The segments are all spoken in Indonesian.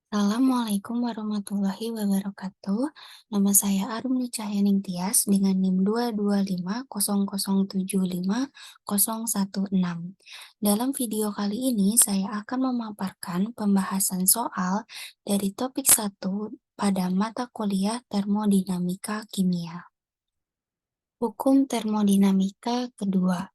Assalamualaikum warahmatullahi wabarakatuh. Nama saya Arum Cahyaning Tias dengan NIM 22500750116. Dalam video kali ini saya akan memaparkan pembahasan soal dari topik 1 pada mata kuliah Termodinamika Kimia. Hukum termodinamika kedua.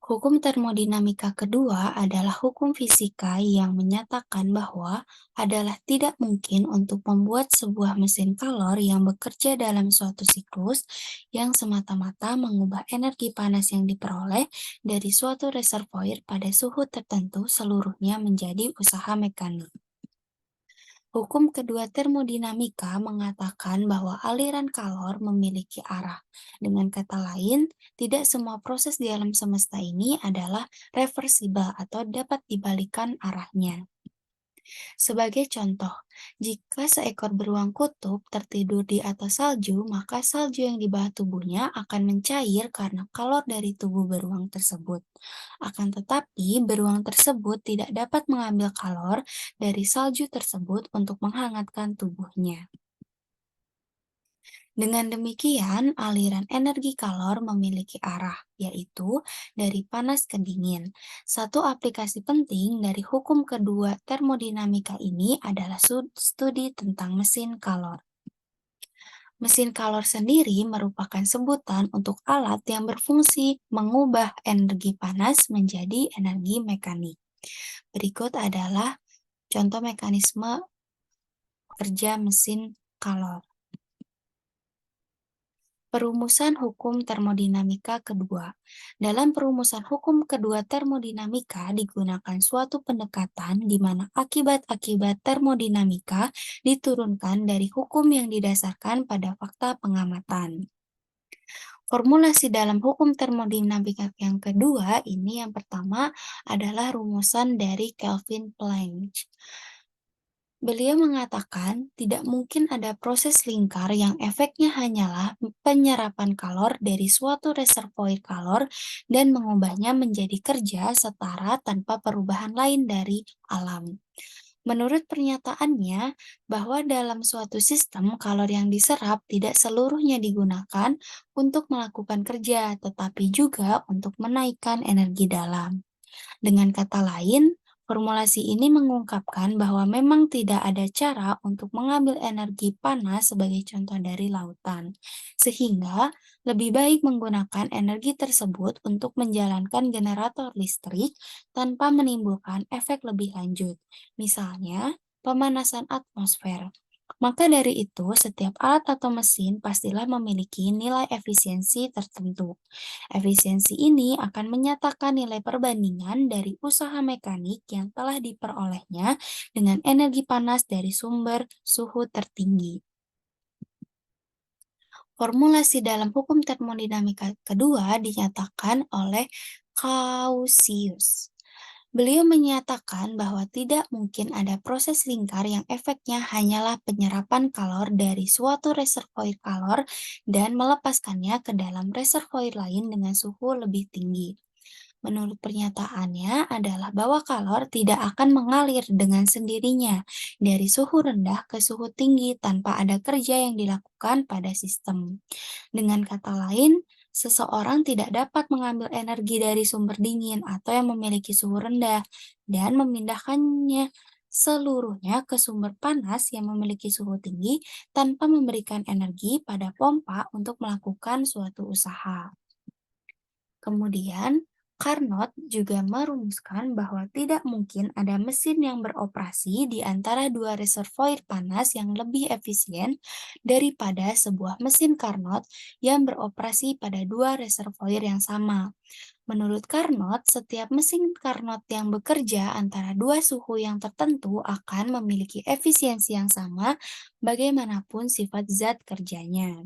Hukum termodinamika kedua adalah hukum fisika yang menyatakan bahwa adalah tidak mungkin untuk membuat sebuah mesin kalor yang bekerja dalam suatu siklus yang semata-mata mengubah energi panas yang diperoleh dari suatu reservoir pada suhu tertentu seluruhnya menjadi usaha mekanik. Hukum kedua termodinamika mengatakan bahwa aliran kalor memiliki arah. Dengan kata lain, tidak semua proses di alam semesta ini adalah reversibel atau dapat dibalikan arahnya. Sebagai contoh, jika seekor beruang kutub tertidur di atas salju, maka salju yang di bawah tubuhnya akan mencair karena kalor dari tubuh beruang tersebut. Akan tetapi, beruang tersebut tidak dapat mengambil kalor dari salju tersebut untuk menghangatkan tubuhnya. Dengan demikian, aliran energi kalor memiliki arah, yaitu dari panas ke dingin. Satu aplikasi penting dari hukum kedua termodinamika ini adalah studi tentang mesin kalor. Mesin kalor sendiri merupakan sebutan untuk alat yang berfungsi mengubah energi panas menjadi energi mekanik. Berikut adalah contoh mekanisme kerja mesin kalor. Perumusan hukum termodinamika kedua. Dalam perumusan hukum kedua termodinamika digunakan suatu pendekatan di mana akibat-akibat termodinamika diturunkan dari hukum yang didasarkan pada fakta pengamatan. Formulasi dalam hukum termodinamika yang kedua ini yang pertama adalah rumusan dari Kelvin Planck. Beliau mengatakan tidak mungkin ada proses lingkar yang efeknya hanyalah penyerapan kalor dari suatu reservoir kalor dan mengubahnya menjadi kerja setara tanpa perubahan lain dari alam. Menurut pernyataannya, bahwa dalam suatu sistem kalor yang diserap tidak seluruhnya digunakan untuk melakukan kerja, tetapi juga untuk menaikkan energi dalam. Dengan kata lain, formulasi ini mengungkapkan bahwa memang tidak ada cara untuk mengambil energi panas sebagai contoh dari lautan, sehingga lebih baik menggunakan energi tersebut untuk menjalankan generator listrik tanpa menimbulkan efek lebih lanjut, misalnya pemanasan atmosfer. Maka dari itu, setiap alat atau mesin pastilah memiliki nilai efisiensi tertentu. Efisiensi ini akan menyatakan nilai perbandingan dari usaha mekanik yang telah diperolehnya dengan energi panas dari sumber suhu tertinggi. Formulasi dalam hukum termodinamika kedua dinyatakan oleh Clausius. Beliau menyatakan bahwa tidak mungkin ada proses lingkar yang efeknya hanyalah penyerapan kalor dari suatu reservoir kalor dan melepaskannya ke dalam reservoir lain dengan suhu lebih tinggi. Menurut pernyataannya adalah bahwa kalor tidak akan mengalir dengan sendirinya dari suhu rendah ke suhu tinggi tanpa ada kerja yang dilakukan pada sistem. Dengan kata lain, seseorang tidak dapat mengambil energi dari sumber dingin atau yang memiliki suhu rendah dan memindahkannya seluruhnya ke sumber panas yang memiliki suhu tinggi tanpa memberikan energi pada pompa untuk melakukan suatu usaha. Kemudian, Carnot juga merumuskan bahwa tidak mungkin ada mesin yang beroperasi di antara dua reservoir panas yang lebih efisien daripada sebuah mesin Carnot yang beroperasi pada dua reservoir yang sama. Menurut Carnot, setiap mesin Carnot yang bekerja antara dua suhu yang tertentu akan memiliki efisiensi yang sama bagaimanapun sifat zat kerjanya.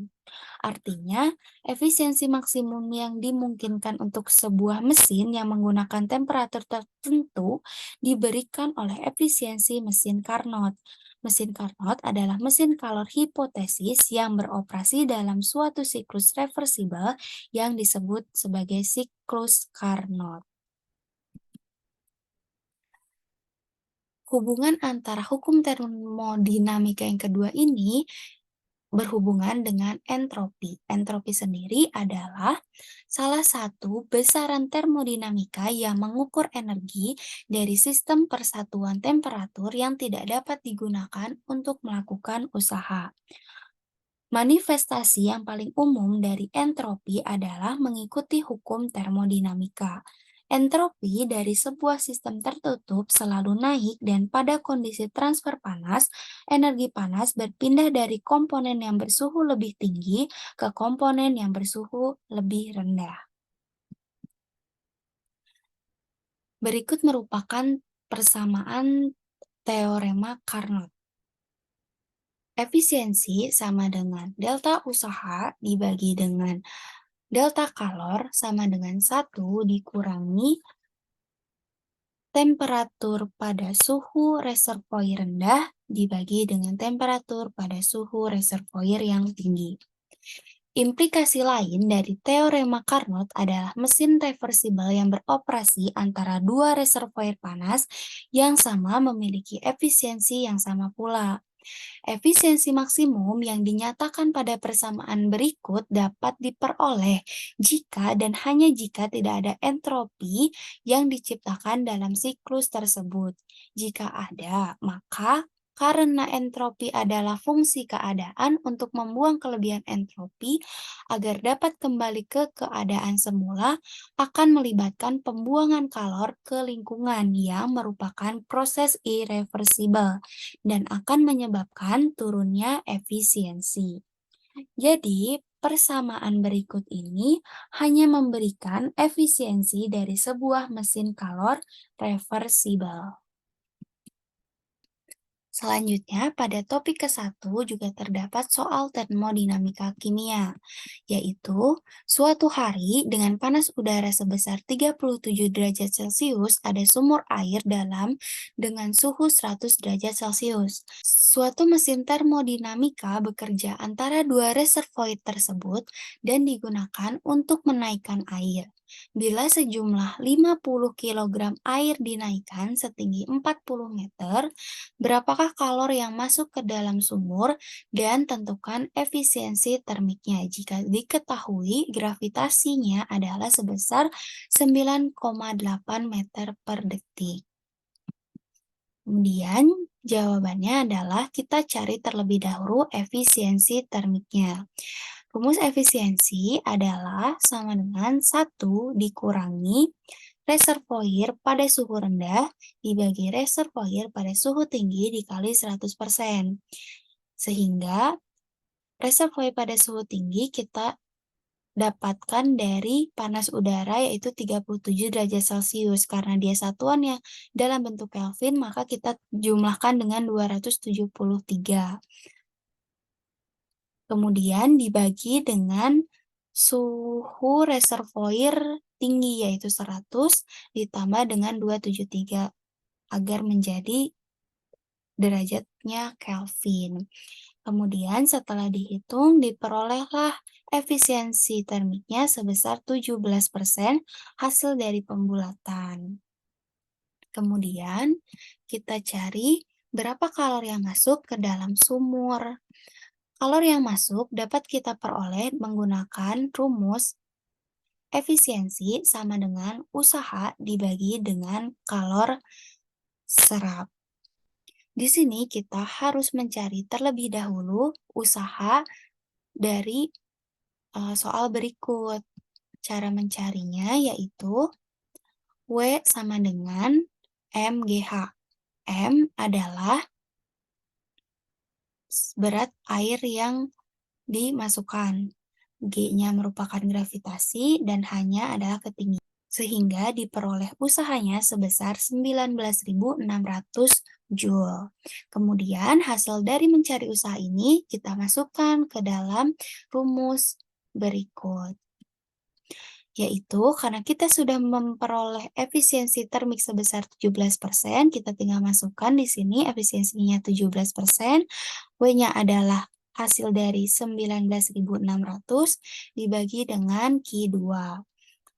Artinya, efisiensi maksimum yang dimungkinkan untuk sebuah mesin yang menggunakan temperatur tertentu diberikan oleh efisiensi mesin Carnot. Mesin Carnot adalah mesin kalor hipotesis yang beroperasi dalam suatu siklus reversibel yang disebut sebagai siklus Carnot. Hubungan antara hukum termodinamika yang kedua ini berhubungan dengan entropi. Entropi sendiri adalah salah satu besaran termodinamika yang mengukur energi dari sistem persatuan temperatur yang tidak dapat digunakan untuk melakukan usaha. Manifestasi yang paling umum dari entropi adalah mengikuti hukum termodinamika. Entropi dari sebuah sistem tertutup selalu naik dan pada kondisi transfer panas, energi panas berpindah dari komponen yang bersuhu lebih tinggi ke komponen yang bersuhu lebih rendah. Berikut merupakan persamaan teorema Carnot. Efisiensi sama dengan delta usaha dibagi dengan delta kalor sama dengan 1 dikurangi temperatur pada suhu reservoir rendah dibagi dengan temperatur pada suhu reservoir yang tinggi. Implikasi lain dari teorema Carnot adalah mesin reversibel yang beroperasi antara dua reservoir panas yang sama memiliki efisiensi yang sama pula. Efisiensi maksimum yang dinyatakan pada persamaan berikut dapat diperoleh jika dan hanya jika tidak ada entropi yang diciptakan dalam siklus tersebut. Jika ada, maka karena entropi adalah fungsi keadaan untuk membuang kelebihan entropi agar dapat kembali ke keadaan semula akan melibatkan pembuangan kalor ke lingkungan yang merupakan proses irreversibel dan akan menyebabkan turunnya efisiensi. Jadi, persamaan berikut ini hanya memberikan efisiensi dari sebuah mesin kalor reversibel. Selanjutnya, pada topik ke-1 juga terdapat soal termodinamika kimia, yaitu suatu hari dengan panas udara sebesar 37 derajat Celcius ada sumur air dalam dengan suhu 100 derajat Celcius. Suatu mesin termodinamika bekerja antara dua reservoir tersebut dan digunakan untuk menaikkan air. Bila sejumlah 50 kg air dinaikkan setinggi 40 meter, berapakah kalor yang masuk ke dalam sumur, dan tentukan efisiensi termiknya jika diketahui gravitasinya adalah sebesar 9,8 meter per detik. Kemudian jawabannya adalah kita cari terlebih dahulu efisiensi termiknya. Rumus efisiensi adalah sama dengan 1 dikurangi reservoir pada suhu rendah dibagi reservoir pada suhu tinggi dikali 100%. Sehingga reservoir pada suhu tinggi kita dapatkan dari panas udara yaitu 37 derajat Celcius. Karena dia satuannya dalam bentuk Kelvin, maka kita jumlahkan dengan 273. Kemudian dibagi dengan suhu reservoir tinggi yaitu 100 ditambah dengan 273 agar menjadi derajatnya Kelvin. Kemudian setelah dihitung diperolehlah efisiensi termiknya sebesar 17% hasil dari pembulatan. Kemudian kita cari berapa kalor yang masuk ke dalam sumur. Kalor yang masuk dapat kita peroleh menggunakan rumus efisiensi sama dengan usaha dibagi dengan kalor serap. Di sini kita harus mencari terlebih dahulu usaha dari soal berikut. Cara mencarinya yaitu W sama dengan MGH. M adalah berat air yang dimasukkan. G-nya merupakan gravitasi dan H-nya adalah ketinggian. Sehingga diperoleh usahanya sebesar 19.600 Joule. Kemudian hasil dari mencari usaha ini kita masukkan ke dalam rumus berikut. Yaitu karena kita sudah memperoleh efisiensi termik sebesar 17%, kita tinggal masukkan di sini efisiensinya 17%, W-nya adalah hasil dari 19.600 dibagi dengan Q2.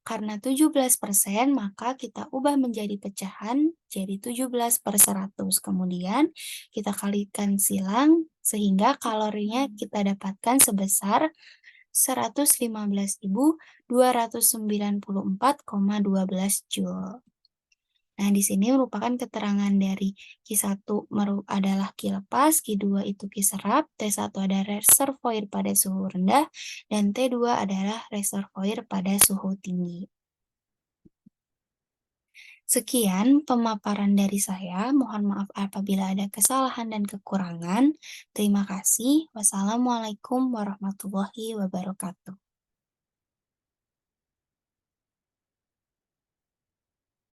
Karena 17%, maka kita ubah menjadi pecahan jadi 17/100. Kemudian kita kalikan silang sehingga kalorinya kita dapatkan sebesar 115.294,12 Joule. Nah, di sini merupakan keterangan dari Q1 adalah Ki lepas, Q2 itu Ki serap, T1 adalah reservoir pada suhu rendah, dan T2 adalah reservoir pada suhu tinggi. Sekian pemaparan dari saya. Mohon maaf apabila ada kesalahan dan kekurangan. Terima kasih. Wassalamualaikum warahmatullahi wabarakatuh.